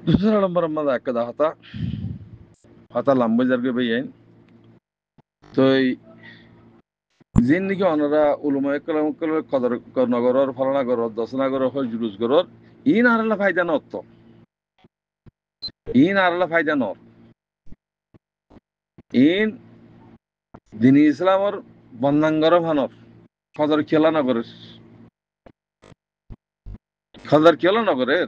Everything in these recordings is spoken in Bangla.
दूसरा नंबर मजा कदा हता हता लंबे जरगे बयान तो जिन निके अनरा उलुमा एकलम कल कदर नगरर फलनागरर दसनागरर हल जुलूस गरर इन आरला फायदा नत्तो इन आरला फायदा न इन दिन इस्लामर बन्नांगर भानर कदर खेला नगर कदर खेला नगरे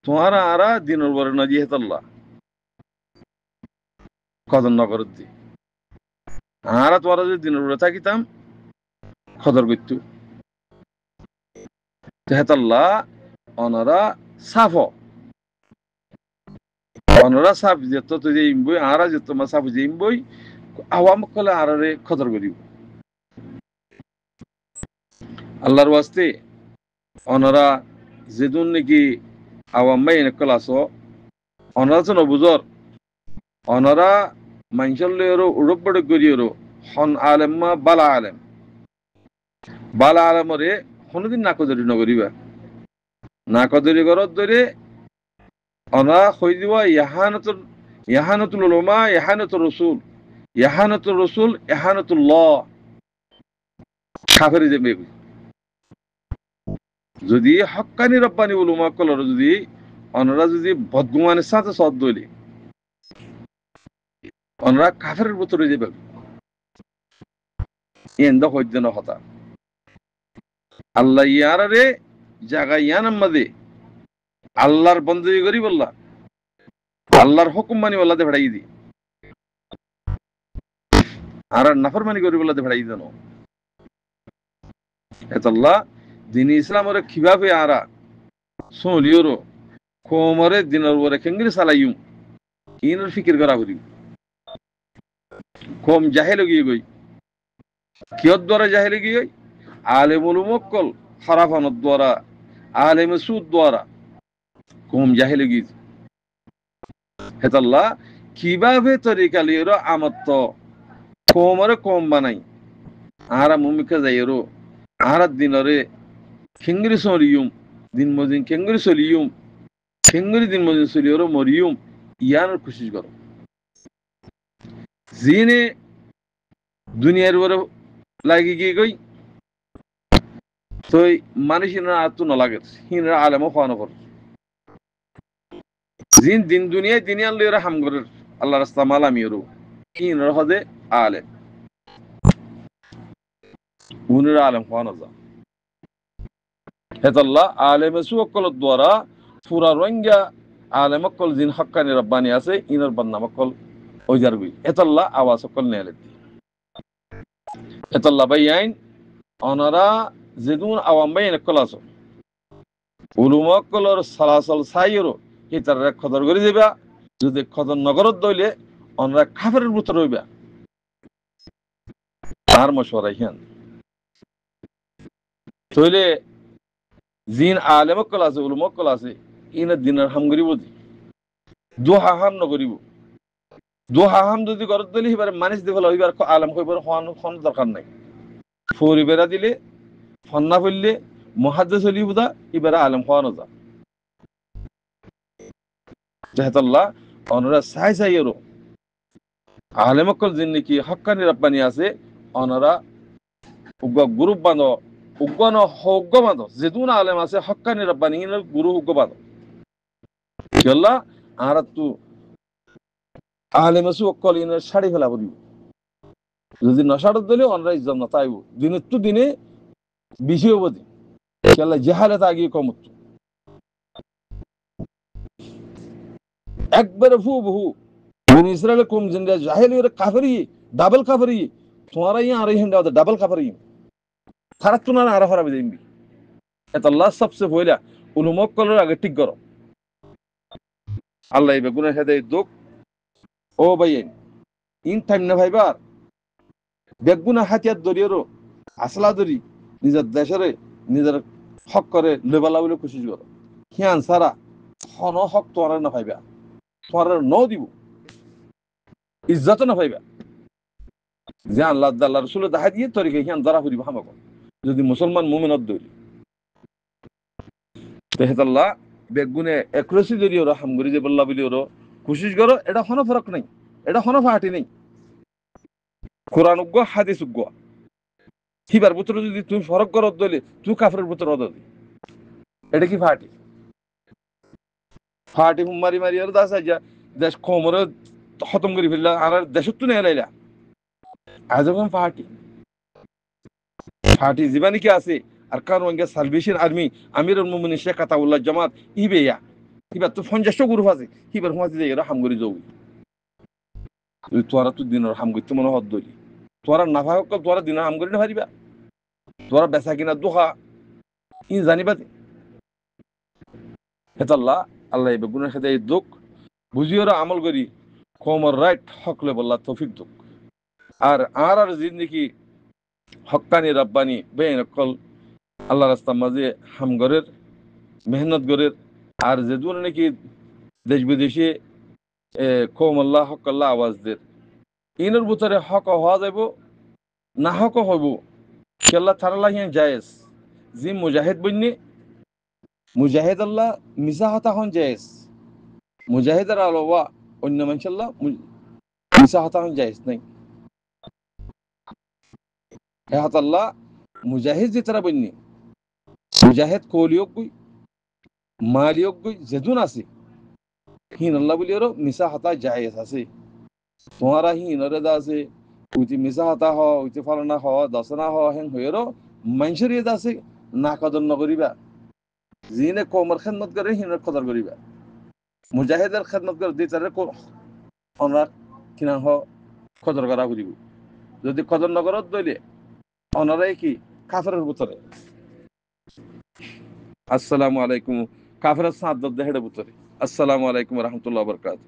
तुम्हारा आरा दिन बर नजी हेतल्ला कदर नगर दी आरा तुम्हारा जो दिन बर था किताम कदर बिट्टू हेतल्ला अनरा साफो अनरा साफ जेतो तुझे इम्बोई आरा जेतो मा साफ जे इम्बोई आवाम कले आरा रे कदर करियो अल्लाहर वास्ते अनरा जेदुन निकी आवाम में नकलासो अनरा तो नबुजर अनरा मानशल्लेरो उड़बड़ गरियो हन आलम मा बाला आलम रे कोनदिन नाकदरी नगरिबा नाकदरी गरत दरे अना खयदिवा याहानतुल उलमा याहानतुल रसूल याहानतुल्लाह কাফেরি দেবে যদি হক্কানি রব্বানি উলুমা কলর যদি অনরা যদি বদগুমানের সাথে সদ দইলে অনরা কাফেরের ভিতরে যাবে এন্দ হইদ্দন হতা আল্লাহ ইয়ারে জায়গা ইয়ানাম মাদে আল্লাহর বন্দী করি বললা আল্লাহর হুকুম মানি বললাতে ভাড়াই দি আর নাফরমানি করি বললাতে ভাড়াই দেন এতল্লাহ দিন ইসলামরে কিভাবে আরা সোলিওরো কোমরে দিনের ওরে কেঙ্গরি সালাইয়ুম ইনর ফিকির করা করি কোম জাহেল গিয়ে গই কিয়ত দ্বারা জাহেল গিয়ে গই আলেমুল মুক্কল খারাফানত দ্বারা আলেম সুদ দ্বারা কোম জাহেল গিয়ে হেতাল্লাহ কিভাবে তরিকা লিয়েরো আমত্ত কোমরে কোম বানাই আরা মুমিকা যাইরো আরা দিনরে কেঙ্গরি সরিয়ুম দিন মদিন কেঙ্গরি সলিয়ুম কেঙ্গরি দিন মদিন সলিয়রো মরিয়ুম ইয়ানোর কোশিশ করো জিনে দুনিয়ার বড় লাগি গিয়ে গই তো মানুষের আত্ম ন লাগে হিনরা আলেমও খাওয়ানো কর জিন দিন দুনিয়ায় দিনে আল্লাহর হাম করে আল্লাহ রাস্তা মালামিয়রু হিনরা হদে আলেম উনরা আলেম খাওয়ানো যা হেতাল্লাহ আলেমে সুকল দ্বারা পুরা রঙ্গা আলেমকল জিন হক্কানি রব্বানি আছে ইনর বান্নামকল ওইজার গুই হেতাল্লাহ আওয়াজ সকল নেলে হেতাল্লাহ ভাই আইন অনারা যেদুন আওয়াম ভাই নকল আছো উলুমকলর সালাসল সাইরো হিতার খদর করে দিবা যদি খদর নগরত দইলে অনরা কাফেরের ভিতর হইবা আর মশওয়ারা হিয়ান তইলে জিন আলেমকল আছে উলুমকল আছে ইনা দিনের হাম করিব দি দোহা হাম নকরিব দোহা হাম যদি গরত দিলে এবারে মানুষ দেখল হইবার আলেম কইবার হন দরকার নাই ফরি বেড়া দিলে ফন্না ফেললে মহাদ্দেশ হলি বুদা এবারে আলেম খাওয়ানো যা জাহাতাল্লাহ অনরা সাই সাইয়েরও আলেমকল জিন নাকি হক্কানি রব্বানি আছে অনরা উগ্র গ্রুপ বাঁধো উগ্র হগ্য বাঁধো যেদুন আলেম আছে হক্কানি রব্বানি গুরু উগ্র বাঁধো কেল্লা আর তু আলেম আছে অকল ইনের শাড়ি ফেলা করিব যদি নশাড়ত দিলে অনরা ইজ্জত না তাইব দিনের তু দিনে বেশি হব দি কেল্লা জেহালে তাগিয়ে কমত একবারে বহু من إسرائيل كم زندة جاهلي كافري دبل كافري تمہارا यहाँ आ रही है डबल कफरी खारक तो ना आरा फरा बिदें भी ऐत अल्लाह सबसे पहले उन्होंने कलर आगे टिक करो अल्लाह इबे गुना है दे दुख ओ भाई इन टाइम ना भाई बार बेगुना हाथियार दरियो असला दरी निजर देशरे निजर हक करे लेवला बोले कोशिश करो क्या सारा खाना हक तुम्हारा ना भाई बार तुम्हारा नौ दिवो इज्जत ना पाइबा যে আল্লাহ আল্লাহ রাসূলের দেখা দিয়ে তরিকে হিয়ান দ্বারা করিব হামাক যদি মুসলমান মুমিনত দইলি তেহেতাল্লাহ বেগুনে একরসি যদি ওরা হামগুড়ি যে বললা বলি ওরা কোশিশ করো, এটা কোনো ফরক নাই, এটা কোনো ফাটি নেই। কোরআন উগ্গ হাদিস উগ্গ হিবার ভিতরে যদি তুমি ফরক করো দলে তুই কাফরের ভিতরে অদি, এটা কি ফাটি? ফাটি মারি মারি আর দাস আইয়া দেশ কোমরে খতম করে ফেললা আর দেশত তো নেই লাইলা আজম ফাটি ফাটি জীবানি কি আছে। আর কারণ সালভেশন আর্মি আমিরুল মুমিনিন শেখ আতাউল্লাহ জামাত ইবেয়া হিবার তো 50 গ্রুপ আছে, হিবার হুমাতি যাই হামগুড়ি যাও তোরা তো দিনের হাম করতে মনে হদ দলি তোরা নাফা হোক তোরা দিনের হাম করি না পারিবা, তোরা বেচা কিনা দোহা ই জানিবা হেতাল্লাহ আল্লাহ বেগুনের সাথে এই দুঃখ বুঝিওরা আমল করি কমর রাইট হকলে বললা তৌফিক দুঃখ। আর জিন্দিগি হক্কানি রাব্বানি বেন অকল আল্লাহ রাস্তার মাঝে হামগরের মেহনত গরের আর যে দূর নাকি দেশ বিদেশে কম আল্লাহ হক আল্লাহ আওয়াজ দের ইনের ভিতরে হক হওয়া যাব না হক হইব কেল্লা থারালা হিয়া জায়েজ জি মুজাহিদ বন্যে মুজাহিদ আল্লাহ মিসা হতা হন জায়েজ মুজাহিদের আলোয়া অন্য মানুষাল্লাহ মিসা হতা হন জায়েজ নাই। হে হাতাল্লাহ মুজাহিদ যে তারা বন্যে মুজাহিদ কৌলিয়ক গই মালিয়ক গই যেদুন আছে হিন আল্লাহ বলি ওর মিসা হতা জায়েজ আছে। তোমারা হিন রে দা আছে উইতি মিসা হতা হ উইতি ফালানা হ দশনা হ হেন হইরো মানুষের ইয়ে আছে না কদর নকরিবা জিনে কমর খেদমত করে হিনের কদর করিবা মুজাহিদের খেদমত করে দি তারে অনার কিনা হ কদর করা করিব যদি কদর নগরত দইলে অনারাই কি কাফের ভিতরে। আসসালামু আলাইকুম কাফের সাদ দেহের ভিতরে। আসসালামু আলাইকুম রহমতুল্লাহ বরকাত।